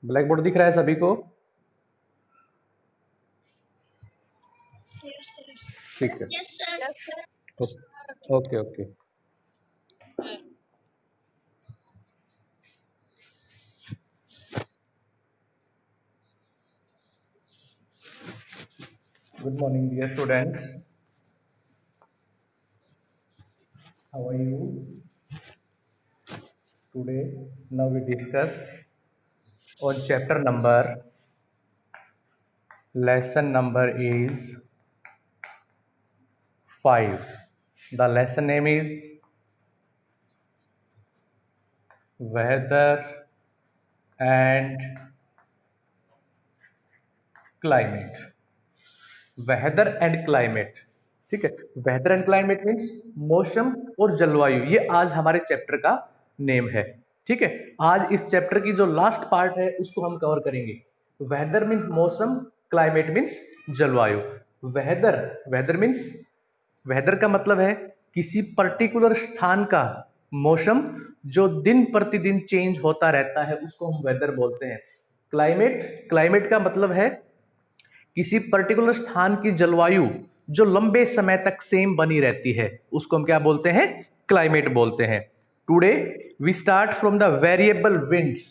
Black board दिख रहा है सभी को? ठीक है। Yes, sir. Okay okay. Good morning dear students, how are you? Today now we discuss on chapter number, lesson number is 5. The lesson name is weather and climate. Weather and climate, ठीक है। Weather and climate means मौसम और जलवायु, ये आज हमारे chapter का name है, ठीक है। आज इस चैप्टर की जो लास्ट पार्ट है उसको हम कवर करेंगे। वेदर मीन्स मौसम, क्लाइमेट मीन्स जलवायु। वेदर, वेदर मीन्स, वेदर का मतलब है किसी पर्टिकुलर स्थान का मौसम जो दिन प्रतिदिन चेंज होता रहता है उसको हम वेदर बोलते हैं। क्लाइमेट, क्लाइमेट का मतलब है किसी पर्टिकुलर स्थान की जलवायु जो लंबे समय तक सेम बनी रहती है उसको हम क्या बोलते हैं? क्लाइमेट बोलते हैं। Today we start from the variable winds.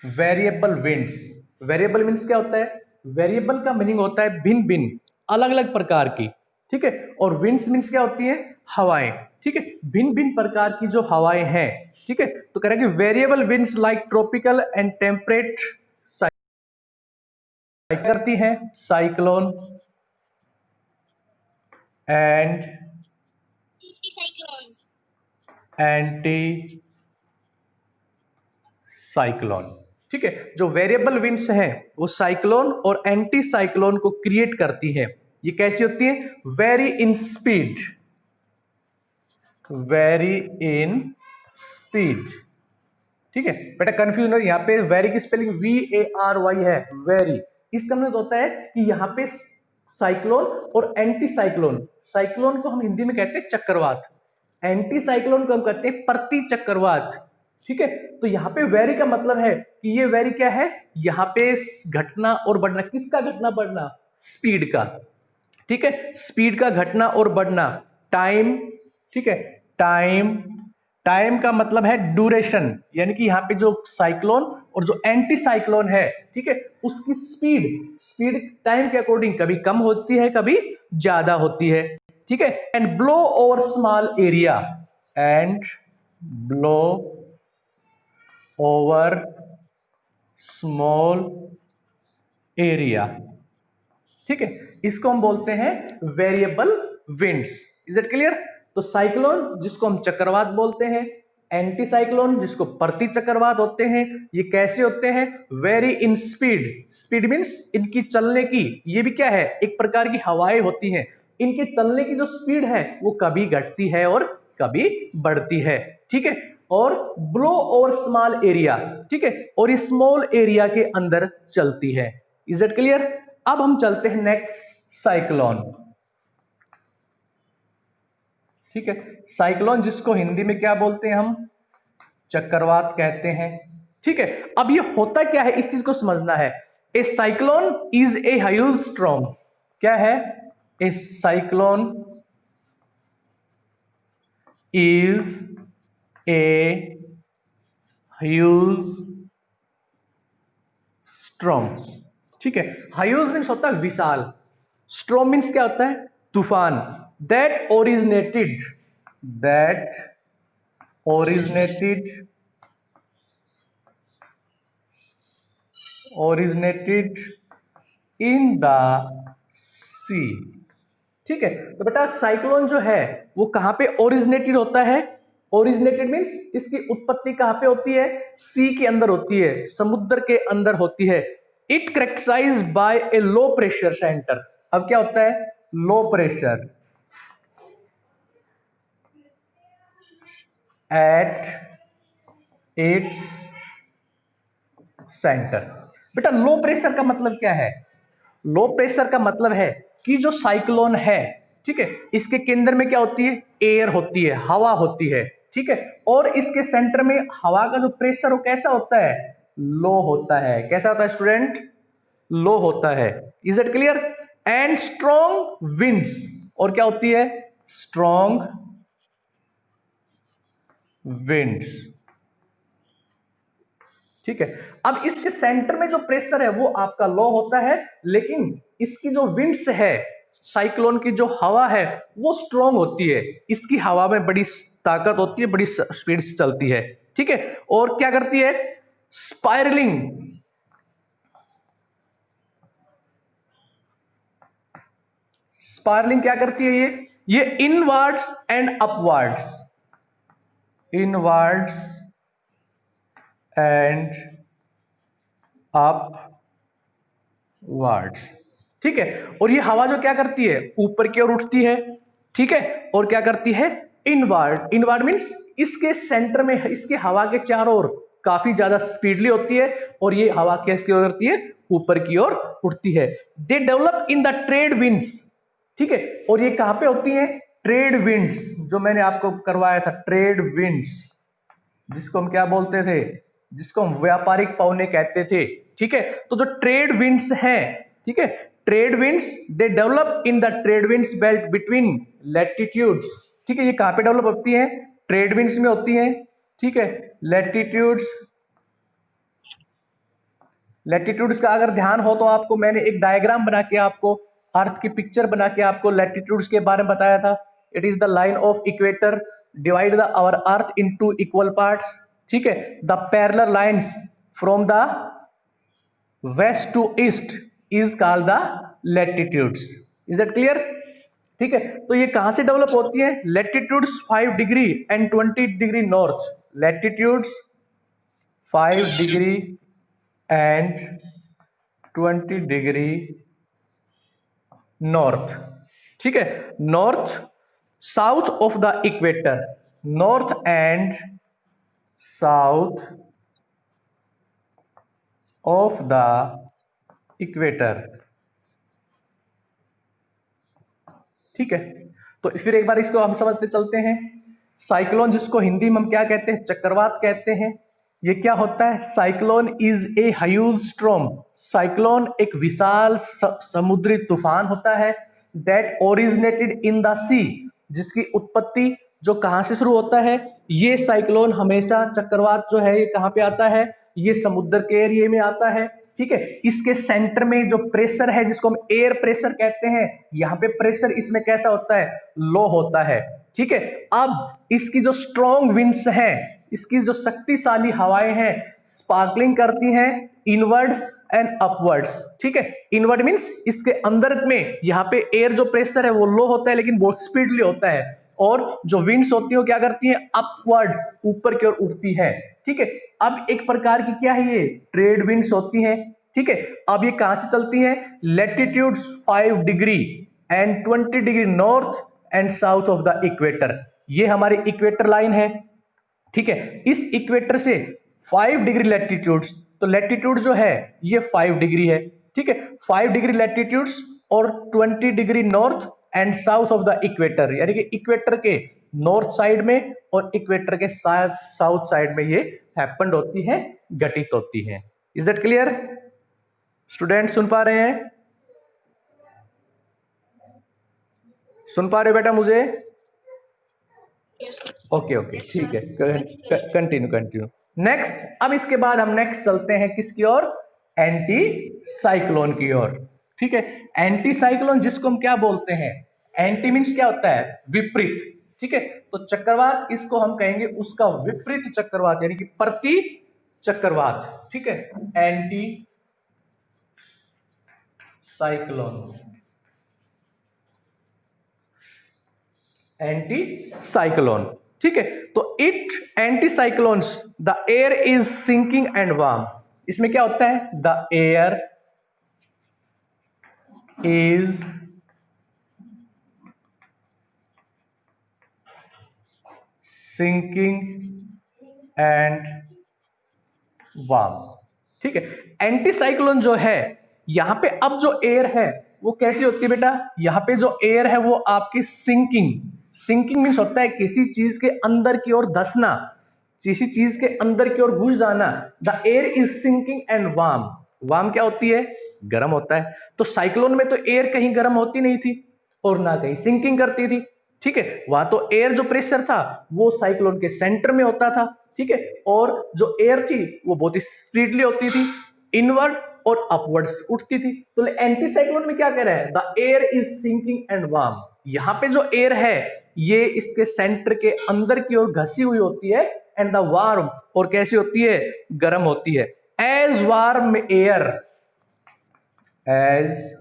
Variable winds, variable means क्या होता है? वेरिएबल का मीनिंग होता है भिन्न भिन्न, अलग अलग प्रकार की, ठीक है। और विंड्स मीन्स क्या होती है? हवाएं, ठीक है। भिन्न भिन्न प्रकार की जो हवाएं हैं, ठीक है। तो कह रहा है कि variable winds like tropical and temperate करती हैं साइक्लोन एंड एंटी साइक्लोन, ठीक है। जो वेरिएबल विंड्स हैं वो साइक्लोन और एंटी साइक्लोन को क्रिएट करती हैं। ये कैसी होती है? Very in speed, very in speed, ठीक है। बेटा कंफ्यूज हो, यहाँ पे वेरी की स्पेलिंग VARY है, वेरी। इसका मतलब होता है कि यहाँ पे साइक्लोन और एंटी साइक्लोन, साइक्लोन को हम हिंदी में कहते हैं चक्रवात, एंटी साइक्लोन को हम कहते हैं प्रति चक्रवात, ठीक है। तो यहाँ पे वेरी का मतलब है कि ये वेरी क्या है? यहाँ पे घटना और बढ़ना, किसका घटना बढ़ना? स्पीड का, ठीक है। स्पीड का घटना और बढ़ना, टाइम, ठीक है। टाइम, टाइम का मतलब है ड्यूरेशन, यानी कि यहाँ पे जो साइक्लोन और जो एंटी साइक्लोन है, ठीक है, उसकी स्पीड, स्पीड टाइम के अकॉर्डिंग कभी कम होती है कभी ज्यादा होती है, ठीक है। And blow over small area, and blow over small area, ठीक है। इसको हम बोलते हैं variable winds. Is it clear? तो साइक्लोन जिसको हम चक्रवात बोलते हैं, एंटी साइक्लोन जिसको प्रति चक्रवात होते हैं, ये कैसे होते हैं? Very in speed, speed means इनकी चलने की, ये भी क्या है? एक प्रकार की हवाएं होती हैं। इनके चलने की जो स्पीड है वो कभी घटती है और कभी बढ़ती है, ठीक है। और ब्लो ओवर स्मॉल एरिया, ठीक है, और इस स्मॉल एरिया के अंदर चलती है। Is it clear? अब हम चलते हैं नेक्स्ट, साइक्लोन, ठीक है। साइक्लोन जिसको हिंदी में क्या बोलते हैं हम? चक्रवात कहते हैं, ठीक है। अब ये होता क्या है इस चीज को समझना है। A cyclone is a huge storm, क्या है? A cyclone is a huge storm, ठीक है। ह्यूज मीन्स होता है विशाल, स्टॉर्म मीन्स क्या होता है? तूफान। That originated, that originated originated in the sea, ठीक है। तो बेटा साइक्लोन जो है वो कहां पे ओरिजिनेटेड होता है? ओरिजिनेटेड मींस इसकी उत्पत्ति कहां पे होती है? सी के अंदर होती है, समुद्र के अंदर होती है। It characterised by a low pressure centre. अब क्या होता है? Low pressure at its centre. बेटा लो प्रेशर का मतलब क्या है? लो प्रेशर का मतलब है कि जो साइक्लोन है ठीक है, इसके केंद्र में क्या होती है, एयर होती है, हवा होती है, ठीक है, और इसके सेंटर में हवा का जो प्रेशर वो कैसा होता है, लो होता है। कैसा होता है स्टूडेंट, लो होता है। Is it clear. And strong winds, और क्या होती है, स्ट्रॉन्ग विंड्स, ठीक है। अब इसके सेंटर में जो प्रेशर है वो आपका लो होता है, लेकिन इसकी जो विंड्स है, साइक्लोन की जो हवा है वो स्ट्रॉन्ग होती है, इसकी हवा में बड़ी ताकत होती है, बड़ी स्पीड से चलती है, ठीक है। और क्या करती है, स्पाइरलिंग, स्पाइरलिंग क्या करती है, ये inwards and upwards, inwards and upwards, ठीक है। और ये हवा जो क्या करती है, ऊपर की ओर उठती है, ठीक है, और क्या करती है, इनवर्ड, इनवर्ड मींस इसके सेंटर में, इसके हवा के चारों ओर काफी ज्यादा स्पीडली होती है, और ये हवा कैसे ओर करती है, ऊपर की ओर उठती है। They develop in the trade winds, ठीक है, और ये कहां पे होती है, ट्रेड विंड्स, जो मैंने आपको करवाया था, ट्रेड विंड्स, जिसको हम क्या बोलते थे, जिसको हम व्यापारिक पवने कहते थे, ठीक है। तो जो ट्रेड विंड्स हैं, ठीक है, trade winds they develop in the trade winds belt between latitudes, ठीक है। ये कहां पे डेवलप होती है, ट्रेड विंड्स में होती है, ठीक है। लैटिट्यूड्स, लैटिट्यूड्स का अगर ध्यान हो तो आपको मैंने एक डायग्राम बना के, आपको अर्थ की पिक्चर बना के आपको लैटिट्यूड्स के बारे में बताया था। It is the line of equator divide the our earth into equal parts, ठीक है। The parallel lines from the west to east is called the latitudes. Is that clear, ठीक है। तो ये कहां से डेवलप होती है, latitudes 5 degree and 20 degree north, latitudes 5 degree and 20 degree north, ठीक है, north south of the equator, north and south of the equator, ठीक है। तो फिर एक बार इसको हम समझते चलते हैं। साइक्लोन, जिसको हिंदी में हम क्या कहते हैं, चक्रवात कहते हैं, ये क्या होता है, cyclone is a huge storm, cyclone एक विशाल समुद्री तूफान होता है, दैट ओरिजिनेटेड इन द सी, जिसकी उत्पत्ति जो कहां से शुरू होता है, ये साइक्लोन हमेशा, चक्रवात जो है ये कहां पे आता है, ये समुद्र के एरिया में आता है, ठीक है। इसके सेंटर में जो प्रेशर है, जिसको हम एयर प्रेशर कहते हैं, यहाँ पे प्रेशर इसमें कैसा होता है, लो होता है, ठीक है। अब इसकी जो स्ट्रॉन्ग विंड्स हैं, इसकी जो शक्तिशाली हवाएं हैं, स्पार्कलिंग करती हैं इनवर्ड्स एंड अपवर्ड्स, ठीक है। इनवर्ड मींस इसके अंदर में यहाँ पे एयर जो प्रेशर है वो लो होता है, लेकिन बहुत स्पीडली होता है, और जो विंड्स होती है वो क्या करती हैं, अपवर्ड्स, ऊपर की ओर उड़ती है, ठीक है। अब एक प्रकार की क्या है, ये ट्रेड विंड्स होती हैं, ठीक है। अब ये कहां से चलती हैं, latitudes 5 degree and 20 degree north and south of the equator, ये हमारी इक्वेटर लाइन है, ठीक है। इस इक्वेटर से 5 डिग्री लैटिट्यूड्स, तो लैटिट्यूड जो है ये 5 डिग्री है, ठीक है, 5 डिग्री लैटिट्यूड्स और 20 degree north and south of the equator, यानी कि इक्वेटर के नॉर्थ साइड में और इक्वेटर के साउथ साइड में ये हैपेंड होती है, घटित होती है। इज दैट क्लियर, स्टूडेंट सुन पा रहे हैं, सुन पा रहे हो बेटा मुझे, ओके ओके, ठीक है, कंटिन्यू कंटिन्यू। नेक्स्ट, अब इसके बाद हम नेक्स्ट चलते हैं किसकी ओर, एंटी साइक्लोन की ओर, ठीक है। एंटी साइक्लोन जिसको हम क्या बोलते हैं, एंटी मींस क्या होता है, विपरीत, ठीक है। तो चक्रवात इसको हम कहेंगे उसका विपरीत चक्रवात, यानी कि प्रति चक्रवात, ठीक है, एंटी साइक्लोन, एंटी साइक्लोन, ठीक है। तो it anti cyclones the air is sinking and warm, इसमें क्या होता है, the air is sinking and warm, ठीक है। एंटी साइक्लोन जो है, यहां पे अब जो एयर है वो कैसी होती है बेटा, यहाँ पे जो एयर है वो आपकी सिंकिंग, सिंकिंग मीन्स होता है किसी चीज के अंदर की ओर धंसना, किसी चीज के अंदर की ओर घुस जाना। The air is sinking and warm, warm क्या होती है, गर्म होता है। तो साइक्लोन में तो एयर कहीं गर्म होती नहीं थी और ना कहीं सिंकिंग करती थी, ठीक है। वहां तो एयर जो प्रेशर था वो साइक्लोन के सेंटर में होता था, ठीक है, और जो एयर थी वो बहुत ही स्पीडली होती थी, इनवर्ड और अपवर्ड्स उठती थी। तो एंटी साइक्लोन में क्या कह रहा है, the air is sinking and warm, यहां पे जो एयर है ये इसके सेंटर के अंदर की ओर घसी हुई होती है, एंड द वार्म, और कैसी होती है, गर्म होती है। As warm air, as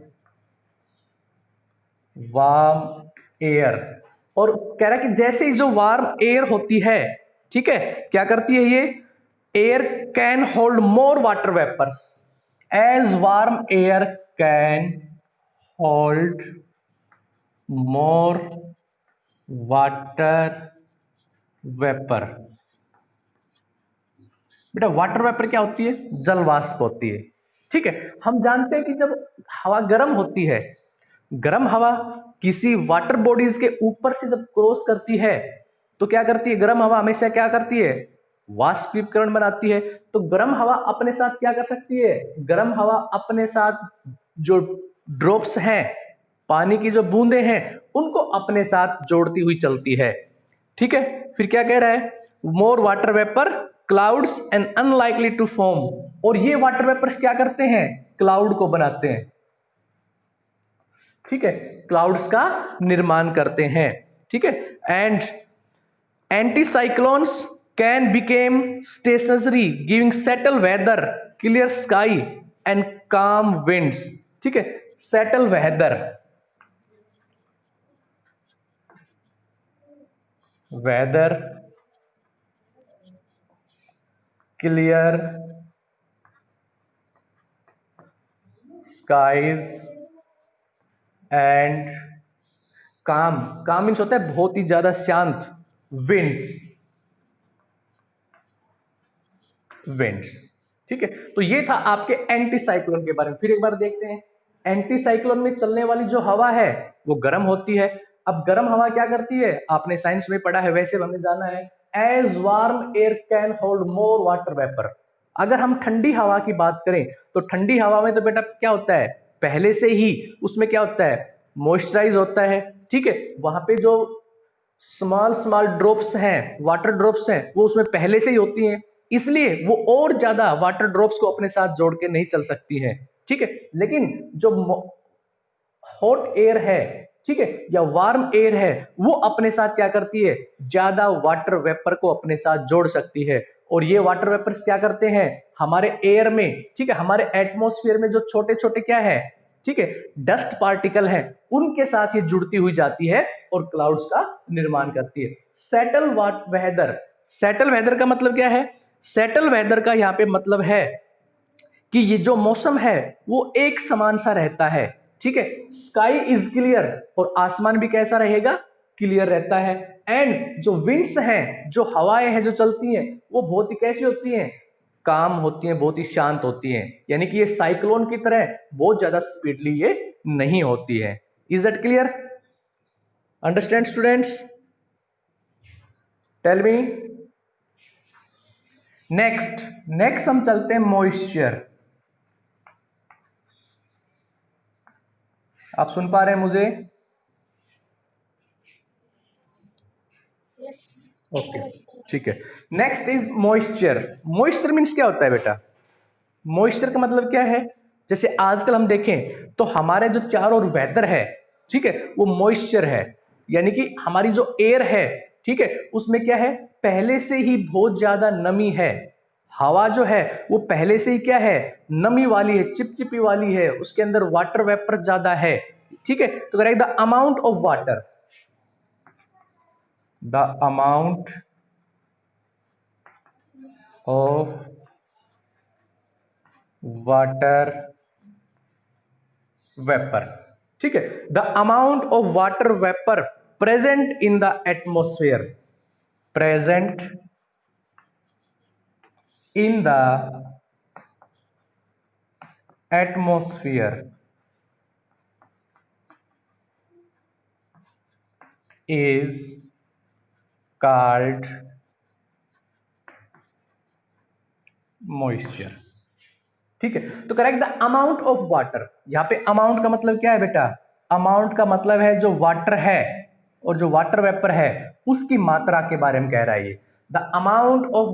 warm air, और कह रहा है कि जैसे ही जो वार्म एयर होती है, ठीक है, क्या करती है ये, air can hold more water vapours, as warm air can hold more water vapour. बेटा वाटर वेपर क्या होती है, जल वाष्प होती है, ठीक है। हम जानते हैं कि जब हवा गर्म होती है, गर्म हवा किसी वाटर बॉडीज के ऊपर से जब क्रॉस करती है तो क्या करती है, गर्म हवा हमेशा क्या करती है, वाष्पीकरण बनाती है। तो गर्म हवा अपने साथ क्या कर सकती है, गर्म हवा अपने साथ जो ड्रॉप्स हैं, पानी की जो बूंदे हैं, उनको अपने साथ जोड़ती हुई चलती है, ठीक है। फिर क्या कह रहा है, more water vapour clouds and unlikely to form, और ये वाटर वेपर्स क्या करते हैं, क्लाउड को बनाते हैं, ठीक है, क्लाउड्स का निर्माण करते हैं, ठीक है। And anticyclones can become stationary giving settle weather, clear sky and calm winds, ठीक है। Settle weather, weather clear skies and calm, calm means होता है बहुत ही ज्यादा शांत, विंड्स, विंड्स, ठीक है। तो ये था आपके एंटी साइक्लोन के बारे में। फिर एक बार देखते हैं, एंटी साइक्लोन में चलने वाली जो हवा है वो गर्म होती है। अब गर्म हवा क्या करती है, आपने साइंस में पढ़ा है, वैसे हमें जाना है, as warm air can hold more water vapour. अगर हम ठंडी हवा की बात करें तो ठंडी हवा में तो बेटा क्या होता है, पहले से ही उसमें क्या होता है, मॉइस्चराइज होता है, ठीक है। वहां पे जो स्मॉल स्मॉल ड्रॉप्स हैं, वाटर ड्रॉप्स हैं, वो उसमें पहले से ही होती हैं, इसलिए वो और ज्यादा वाटर ड्रॉप्स को अपने साथ जोड़ के नहीं चल सकती हैं, ठीक है। लेकिन जो हॉट एयर है, ठीक है, या वार्म एयर है, वो अपने साथ क्या करती है, ज्यादा वाटर वेपर को अपने साथ जोड़ सकती है। और ये वाटर वेपर्स क्या करते हैं, हमारे एयर में, ठीक है, हमारे एटमॉस्फेयर में जो छोटे छोटे क्या है, ठीक है, डस्ट पार्टिकल है, उनके साथ ये जुड़ती हुई जाती है और क्लाउड्स का निर्माण करती है। सेटल वाट वेदर, सेटल वेदर का मतलब क्या है, सेटल वेदर का यहां पे मतलब है कि ये जो मौसम है वो एक समान सा रहता है, ठीक है। स्काई इज क्लियर, और आसमान भी कैसा रहेगा, क्लियर रहता है। एंड जो विंड्स हैं, जो हवाएं हैं जो चलती हैं, वो बहुत ही कैसी होती हैं, काम होती हैं, बहुत ही शांत होती हैं। यानी कि ये साइक्लोन की तरह बहुत ज्यादा स्पीडली ये नहीं होती है। Is that clear, understand students, tell me. Next, next हम चलते हैं मॉइस्चर। आप सुन पा रहे हैं मुझे, ओके, ठीक है। Next is moisture. Moisture means क्या होता है बेटा, मॉइस्चर का मतलब क्या है, जैसे आजकल हम देखें तो हमारे जो चारों ओर वेदर है, ठीक है, वो मॉइस्चर है। यानी कि हमारी जो एयर है, ठीक है, उसमें क्या है, पहले से ही बहुत ज्यादा नमी है। हवा जो है वो पहले से ही क्या है, नमी वाली है, चिपचिपी वाली है, उसके अंदर वाटर वेपर ज्यादा है, ठीक है। तो correct, the amount of water, the amount of water vapour, ठीक है, the amount of water vapour present in the atmosphere, present in the atmosphere is called moisture। ठीक है, तो correct the amount of water. यहां पे amount का मतलब क्या है बेटा? अमाउंट का मतलब है जो वाटर है और जो वाटर वेपर है उसकी मात्रा के बारे में कह रहा है ये। The amount of